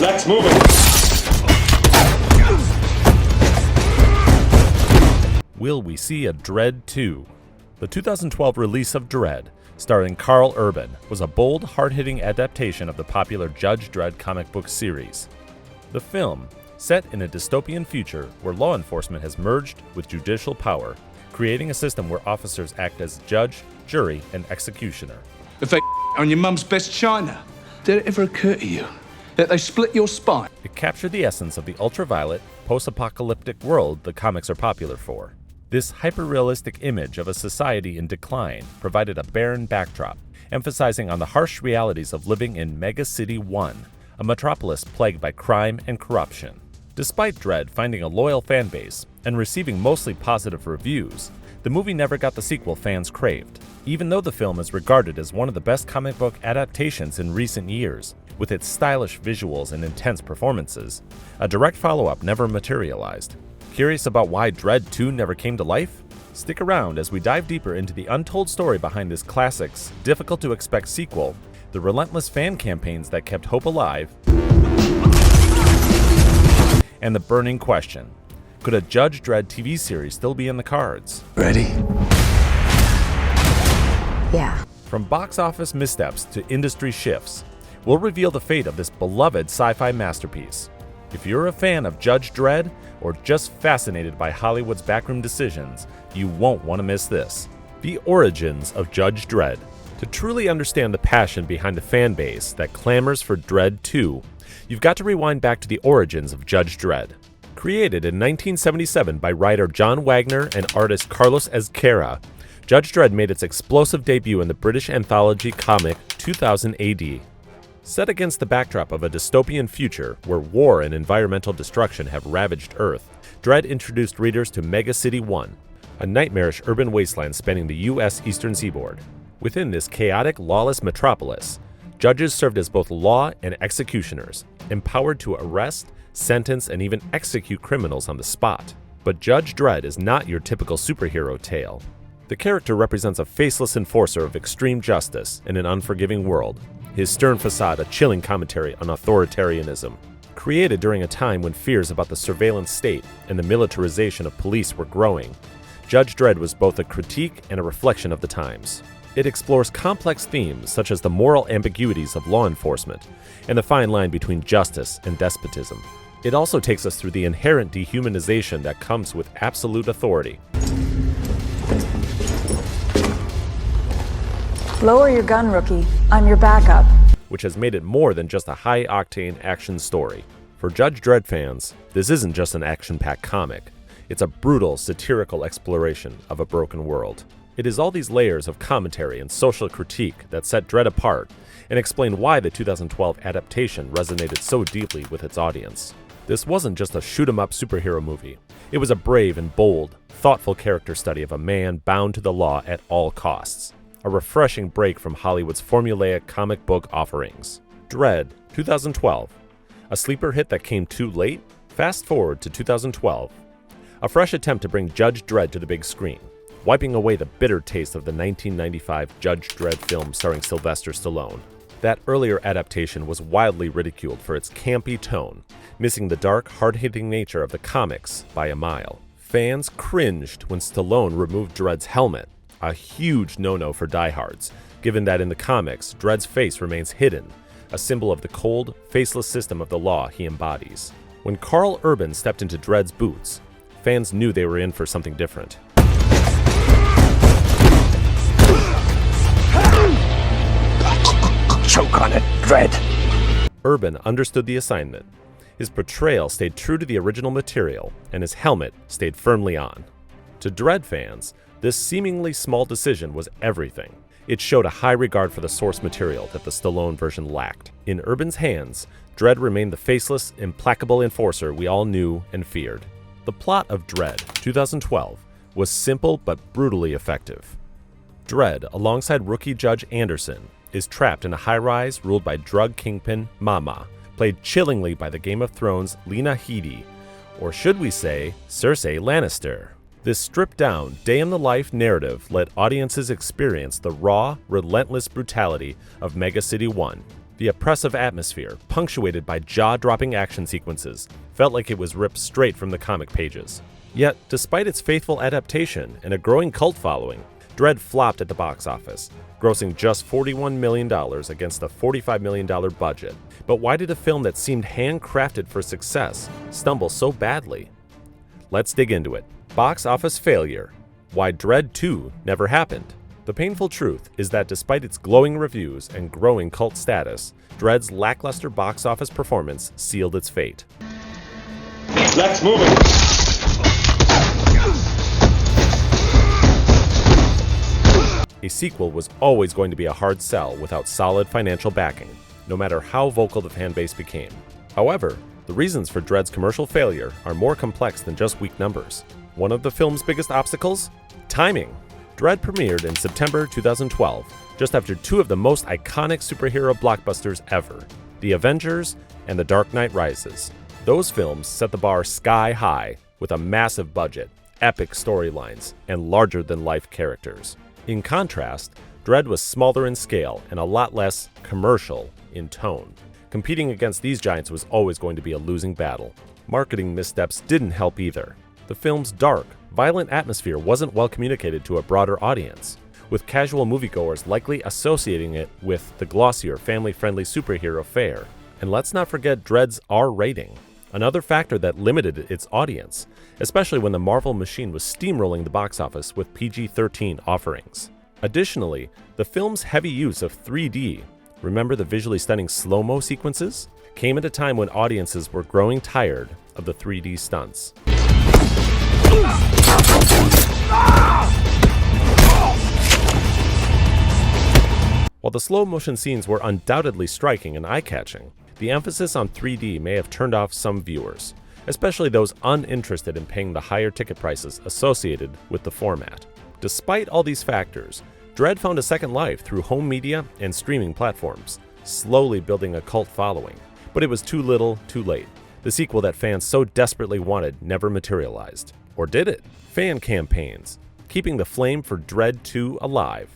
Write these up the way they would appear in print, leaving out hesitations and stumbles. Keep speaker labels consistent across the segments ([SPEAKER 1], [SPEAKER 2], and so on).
[SPEAKER 1] Zach's moving.
[SPEAKER 2] Will we see a Dredd 2? The 2012 release of Dredd, starring Karl Urban, was a bold, hard-hitting adaptation of the popular Judge Dredd comic book series. The film, set in a dystopian future where law enforcement has merged with judicial power, creating a system where officers act as judge, jury, and executioner.
[SPEAKER 3] If they on your mum's best china, did it ever occur to you that they split your spine?
[SPEAKER 2] It captured the essence of the ultraviolet, post-apocalyptic world the comics are popular for. This hyper-realistic image of a society in decline provided a barren backdrop, emphasizing on the harsh realities of living in Mega City 1, a metropolis plagued by crime and corruption. Despite Dredd finding a loyal fanbase and receiving mostly positive reviews, the movie never got the sequel fans craved. Even though the film is regarded as one of the best comic book adaptations in recent years, with its stylish visuals and intense performances, a direct follow-up never materialized. Curious about why Dredd 2 never came to life? Stick around as we dive deeper into the untold story behind this classic's difficult-to-expect sequel, the relentless fan campaigns that kept hope alive, and the burning question: could a Judge Dredd TV series still be in the cards?
[SPEAKER 3] Ready?
[SPEAKER 4] Yeah.
[SPEAKER 2] From box office missteps to industry shifts, we'll reveal the fate of this beloved sci-fi masterpiece. If you're a fan of Judge Dredd, or just fascinated by Hollywood's backroom decisions, you won't want to miss this. The origins of Judge Dredd. To truly understand the passion behind the fan base that clamors for Dredd 2, you've got to rewind back to the origins of Judge Dredd. Created in 1977 by writer John Wagner and artist Carlos Ezquerra, Judge Dredd made its explosive debut in the British anthology comic 2000 AD. Set against the backdrop of a dystopian future where war and environmental destruction have ravaged Earth, Dredd introduced readers to Mega City 1, a nightmarish urban wasteland spanning the U.S. eastern seaboard. Within this chaotic, lawless metropolis, judges served as both law and executioners, empowered to arrest, sentence, and even execute criminals on the spot. But Judge Dredd is not your typical superhero tale. The character represents a faceless enforcer of extreme justice in an unforgiving world, his stern facade a chilling commentary on authoritarianism. Created during a time when fears about the surveillance state and the militarization of police were growing, Judge Dredd was both a critique and a reflection of the times. It explores complex themes such as the moral ambiguities of law enforcement and the fine line between justice and despotism. It also takes us through the inherent dehumanization that comes with absolute authority.
[SPEAKER 4] Lower your gun, rookie. I'm your backup.
[SPEAKER 2] Which has made it more than just a high-octane action story. For Judge Dredd fans, this isn't just an action-packed comic. It's a brutal, satirical exploration of a broken world. It is all these layers of commentary and social critique that set Dredd apart and explain why the 2012 adaptation resonated so deeply with its audience. This wasn't just a shoot-'em-up superhero movie. It was a brave and bold, thoughtful character study of a man bound to the law at all costs. A refreshing break from Hollywood's formulaic comic book offerings. Dredd, 2012. A sleeper hit that came too late? Fast forward to 2012. A fresh attempt to bring Judge Dredd to the big screen, wiping away the bitter taste of the 1995 Judge Dredd film starring Sylvester Stallone. That earlier adaptation was wildly ridiculed for its campy tone, missing the dark, hard-hitting nature of the comics by a mile. Fans cringed when Stallone removed Dredd's helmet, a huge no-no for diehards, given that in the comics, Dredd's face remains hidden, a symbol of the cold, faceless system of the law he embodies. When Karl Urban stepped into Dredd's boots, fans knew they were in for something different.
[SPEAKER 3] Choke on it, Dredd.
[SPEAKER 2] Urban understood the assignment. His portrayal stayed true to the original material, and his helmet stayed firmly on. To Dredd fans, this seemingly small decision was everything. It showed a high regard for the source material that the Stallone version lacked. In Urban's hands, Dredd remained the faceless, implacable enforcer we all knew and feared. The plot of Dredd, 2012, was simple but brutally effective. Dredd, alongside rookie Judge Anderson, is trapped in a high-rise ruled by drug kingpin Mama, played chillingly by the Game of Thrones Lena Headey, or should we say, Cersei Lannister. This stripped-down, day-in-the-life narrative let audiences experience the raw, relentless brutality of Mega City 1, The oppressive atmosphere, punctuated by jaw-dropping action sequences, felt like it was ripped straight from the comic pages. Yet, despite its faithful adaptation and a growing cult following, Dredd flopped at the box office, grossing just $41 million against a $45 million budget. But why did a film that seemed handcrafted for success stumble so badly? Let's dig into it. Box office failure. Why Dredd 2 never happened. The painful truth is that despite its glowing reviews and growing cult status, Dredd's lackluster box office performance sealed its fate.
[SPEAKER 1] Let's move it!
[SPEAKER 2] A sequel was always going to be a hard sell without solid financial backing, no matter how vocal the fanbase became. However, the reasons for Dredd's commercial failure are more complex than just weak numbers. One of the film's biggest obstacles? Timing. Dredd premiered in September 2012, just after two of the most iconic superhero blockbusters ever, The Avengers and The Dark Knight Rises. Those films set the bar sky high, with a massive budget, epic storylines, and larger-than-life characters. In contrast, Dredd was smaller in scale and a lot less commercial in tone. Competing against these giants was always going to be a losing battle. Marketing missteps didn't help either. The film's dark, violent atmosphere wasn't well communicated to a broader audience, with casual moviegoers likely associating it with the glossier, family-friendly superhero fare. And let's not forget Dredd's R rating, another factor that limited its audience, especially when the Marvel machine was steamrolling the box office with PG-13 offerings. Additionally, the film's heavy use of 3D, remember the visually stunning slow-mo sequences, came at a time when audiences were growing tired of the 3D stunts. While the slow-motion scenes were undoubtedly striking and eye-catching, the emphasis on 3D may have turned off some viewers, especially those uninterested in paying the higher ticket prices associated with the format. Despite all these factors, Dredd found a second life through home media and streaming platforms, slowly building a cult following. But it was too little, too late. The sequel that fans so desperately wanted never materialized. Or did it? Fan campaigns, keeping the flame for Dredd 2 alive.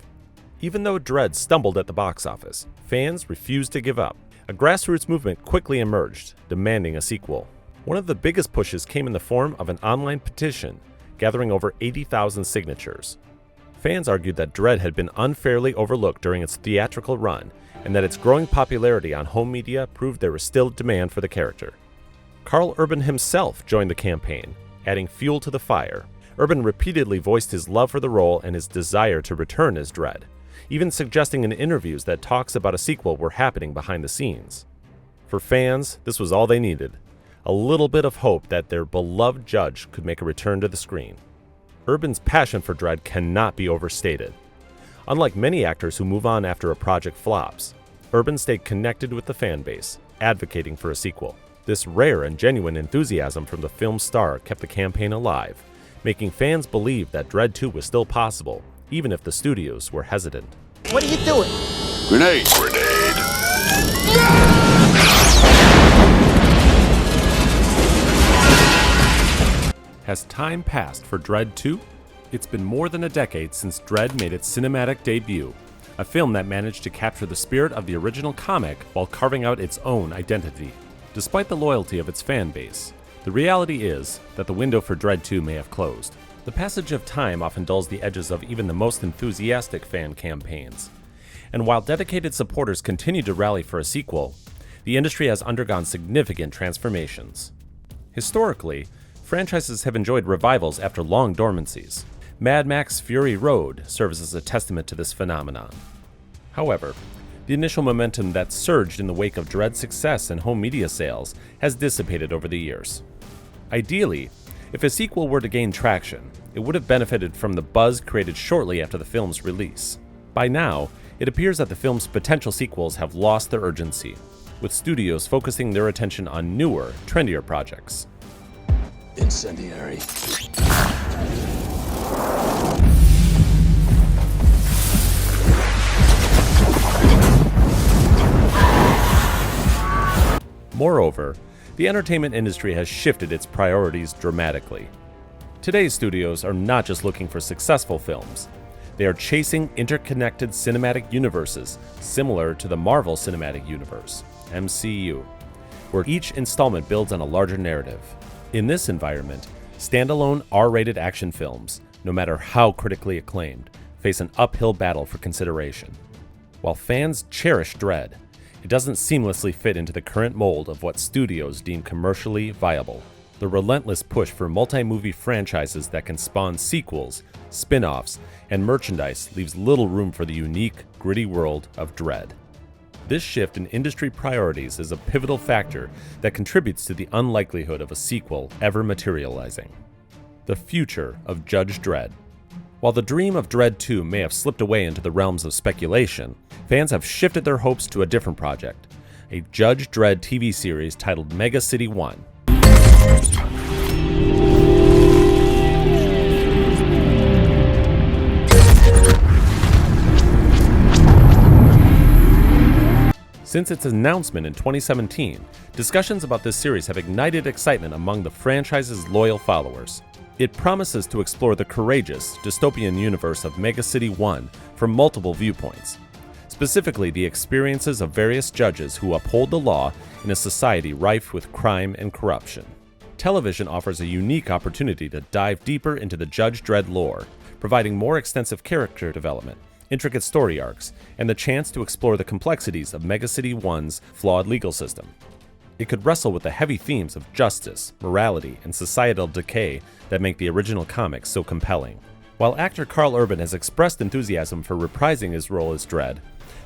[SPEAKER 2] Even though Dredd stumbled at the box office, fans refused to give up. A grassroots movement quickly emerged, demanding a sequel. One of the biggest pushes came in the form of an online petition, gathering over 80,000 signatures. Fans argued that Dredd had been unfairly overlooked during its theatrical run, and that its growing popularity on home media proved there was still demand for the character. Karl Urban himself joined the campaign, adding fuel to the fire. Urban repeatedly voiced his love for the role and his desire to return as Dredd, even suggesting in interviews that talks about a sequel were happening behind the scenes. For fans, this was all they needed, a little bit of hope that their beloved Judge could make a return to the screen. Urban's passion for Dredd cannot be overstated. Unlike many actors who move on after a project flops, Urban stayed connected with the fan base, advocating for a sequel. This rare and genuine enthusiasm from the film's star kept the campaign alive, making fans believe that Dredd 2 was still possible, even if the studios were hesitant.
[SPEAKER 5] What are you doing?
[SPEAKER 1] Grenade!
[SPEAKER 2] Has time passed for Dredd 2? It's been more than a decade since Dredd made its cinematic debut, a film that managed to capture the spirit of the original comic while carving out its own identity. Despite the loyalty of its fan base, the reality is that the window for Dredd 2 may have closed. The passage of time often dulls the edges of even the most enthusiastic fan campaigns. And while dedicated supporters continue to rally for a sequel, the industry has undergone significant transformations. Historically, franchises have enjoyed revivals after long dormancies. Mad Max Fury Road serves as a testament to this phenomenon. However, the initial momentum that surged in the wake of Dredd's success and home media sales has dissipated over the years. Ideally, if a sequel were to gain traction, it would have benefited from the buzz created shortly after the film's release. By now, it appears that the film's potential sequels have lost their urgency, with studios focusing their attention on newer, trendier projects.
[SPEAKER 5] Incendiary.
[SPEAKER 2] Moreover, the entertainment industry has shifted its priorities dramatically. Today's studios are not just looking for successful films. They are chasing interconnected cinematic universes similar to the Marvel Cinematic Universe, MCU, where each installment builds on a larger narrative. In this environment, standalone R-rated action films, no matter how critically acclaimed, face an uphill battle for consideration. While fans cherish Dredd, it doesn't seamlessly fit into the current mold of what studios deem commercially viable. The relentless push for multi-movie franchises that can spawn sequels, spin-offs, and merchandise leaves little room for the unique, gritty world of Dredd. This shift in industry priorities is a pivotal factor that contributes to the unlikelihood of a sequel ever materializing. The future of Judge Dredd. While the dream of Dredd 2 may have slipped away into the realms of speculation, fans have shifted their hopes to a different project, a Judge Dredd TV series titled Mega City 1. Since its announcement in 2017, discussions about this series have ignited excitement among the franchise's loyal followers. It promises to explore the courageous, dystopian universe of Mega City 1 from multiple viewpoints, specifically the experiences of various judges who uphold the law in a society rife with crime and corruption. Television offers a unique opportunity to dive deeper into the Judge Dredd lore, providing more extensive character development, intricate story arcs, and the chance to explore the complexities of Mega City 1's flawed legal system. It could wrestle with the heavy themes of justice, morality, and societal decay that make the original comics so compelling. While actor Karl Urban has expressed enthusiasm for reprising his role as Dredd,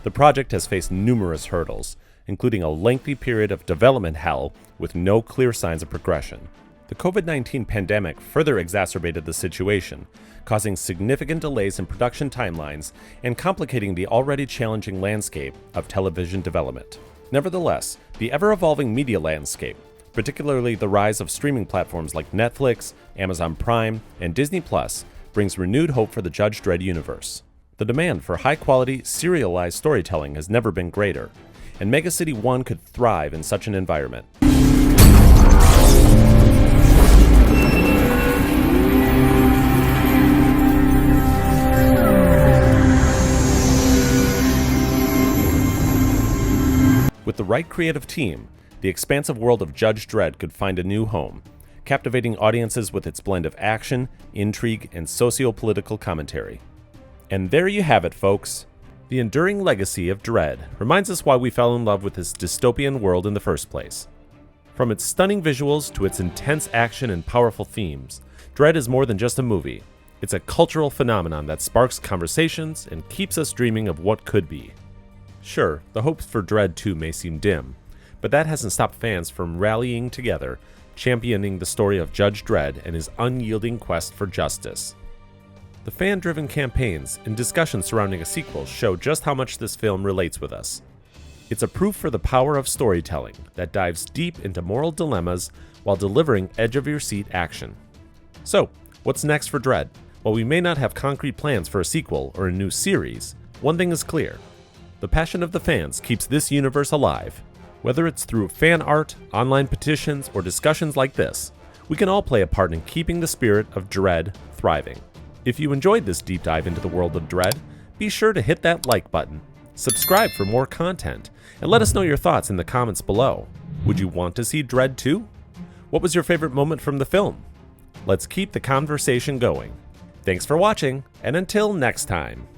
[SPEAKER 2] the project has faced numerous hurdles, including a lengthy period of development hell with no clear signs of progression. The COVID-19 pandemic further exacerbated the situation, causing significant delays in production timelines and complicating the already challenging landscape of television development. Nevertheless, the ever-evolving media landscape, particularly the rise of streaming platforms like Netflix, Amazon Prime, and Disney+, brings renewed hope for the Judge Dredd universe. The demand for high-quality, serialized storytelling has never been greater, and Mega City 1 could thrive in such an environment. With the right creative team, the expansive world of Judge Dredd could find a new home, captivating audiences with its blend of action, intrigue, and socio-political commentary. And there you have it, folks. The enduring legacy of Dredd reminds us why we fell in love with this dystopian world in the first place. From its stunning visuals to its intense action and powerful themes, Dredd is more than just a movie. It's a cultural phenomenon that sparks conversations and keeps us dreaming of what could be. Sure, the hopes for Dredd 2 may seem dim, but that hasn't stopped fans from rallying together, championing the story of Judge Dredd and his unyielding quest for justice. The fan-driven campaigns and discussions surrounding a sequel show just how much this film relates with us. It's a proof for the power of storytelling that dives deep into moral dilemmas while delivering edge-of-your-seat action. So, what's next for Dredd? While we may not have concrete plans for a sequel or a new series, one thing is clear. The passion of the fans keeps this universe alive. Whether it's through fan art, online petitions, or discussions like this, we can all play a part in keeping the spirit of Dredd thriving. If you enjoyed this deep dive into the world of Dredd, be sure to hit that like button, subscribe for more content, and let us know your thoughts in the comments below. Would you want to see Dredd 2? What was your favorite moment from the film? Let's keep the conversation going. Thanks for watching, and until next time.